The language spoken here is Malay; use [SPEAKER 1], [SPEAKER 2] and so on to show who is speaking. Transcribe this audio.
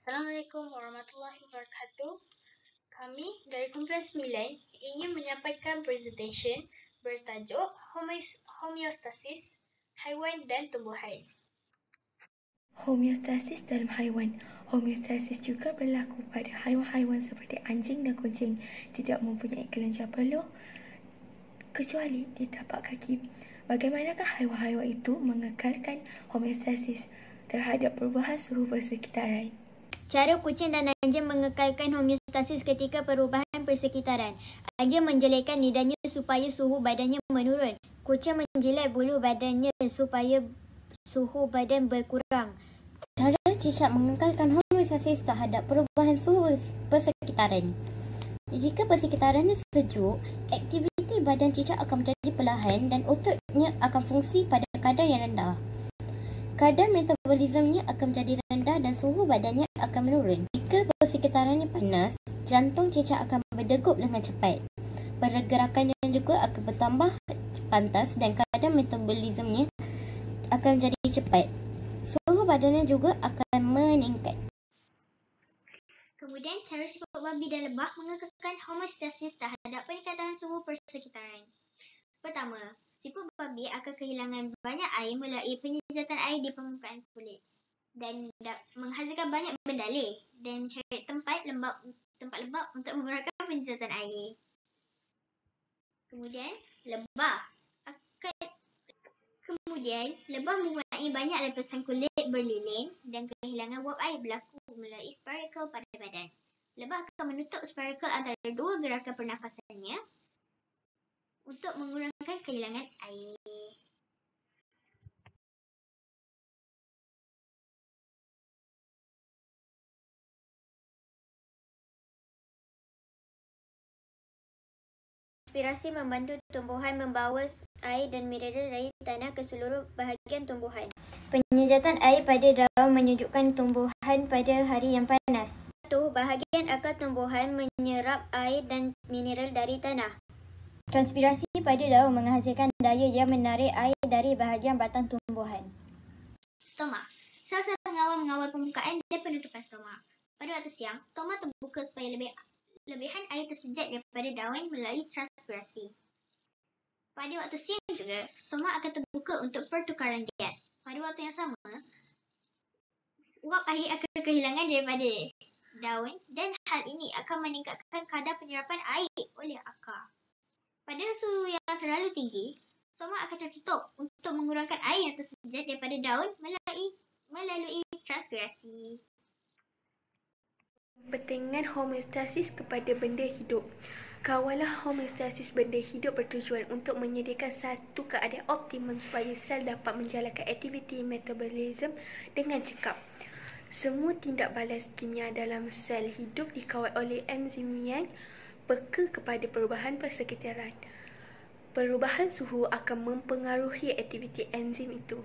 [SPEAKER 1] Assalamualaikum warahmatullahi wabarakatuh. Kami dari kumpulan 9 ingin menyampaikan presentation bertajuk homeostasis haiwan dan tumbuhan.
[SPEAKER 2] Homeostasis dalam haiwan. Homeostasis juga berlaku pada haiwan-haiwan seperti anjing dan kucing tidak mempunyai kelenjar peluh kecuali di tapak kaki. Bagaimanakah haiwan-haiwan itu mengekalkan homeostasis terhadap perubahan suhu persekitaran?
[SPEAKER 3] Cara kucing dan anjing mengekalkan homeostasis ketika perubahan persekitaran. Anjing menjelekkan lidahnya supaya suhu badannya menurun. Kucing menjilat bulu badannya supaya suhu badan berkurang.
[SPEAKER 4] Cara cicak mengekalkan homeostasis terhadap perubahan suhu persekitaran. Jika persekitarannya sejuk, aktiviti badan cicak akan menjadi perlahan dan ototnya akan fungsi pada kadar yang rendah. Kadar metabolismenya akan menjadi rendah dan suhu badannya akan menurun. Jika persekitarannya panas, jantung cicak akan berdegup dengan cepat. Pergerakannya juga akan bertambah pantas dan kadar metabolismenya akan menjadi cepat. Suhu badannya juga akan meningkat.
[SPEAKER 1] Kemudian, cara sifat babi dan lebah mengekalkan homeostasis terhadap peningkatan suhu persekitaran. Pertama, sifat babi akan kehilangan banyak air melalui penyejatan air di permukaan kulit dan menghasilkan banyak bendalih dan mencari tempat lembap untuk mengurangkan penyejatan air. Kemudian, lebah mempunyai banyak lapisan kulit berlilin dan kehilangan wap air berlaku melalui spiracle pada badan. Lebah akan menutup spiracle antara dua gerakan pernafasannya untuk mengurangkan kehilangan air.
[SPEAKER 3] Transpirasi membantu tumbuhan membawa air dan mineral dari tanah ke seluruh bahagian tumbuhan. Penyejatan air pada daun menyejukkan tumbuhan pada hari yang panas. Satu, bahagian akar tumbuhan menyerap air dan mineral dari tanah. Transpirasi pada daun menghasilkan daya yang menarik air dari bahagian batang tumbuhan.
[SPEAKER 1] Stoma. Sel-sel pengawal permukaan dan penutupan stoma. Pada waktu siang, stoma terbuka supaya lebihan air tersejat daripada daun melalui transpirasi. Pada waktu siang juga, stoma akan terbuka untuk pertukaran gas. Pada waktu yang sama, wap air akan kehilangan daripada daun dan hal ini akan meningkatkan kadar penyerapan air oleh akar. Pada suhu yang terlalu tinggi, stoma akan tertutup untuk mengurangkan air yang tersejat daripada daun melalui transpirasi.
[SPEAKER 2] Pentingan homeostasis kepada benda hidup. Kawalan homeostasis benda hidup bertujuan untuk menyediakan satu keadaan optimum supaya sel dapat menjalankan aktiviti metabolisme dengan cekap. Semua tindak balas kimia dalam sel hidup dikawal oleh enzim yang peka kepada perubahan persekitaran. Perubahan suhu akan mempengaruhi aktiviti enzim itu.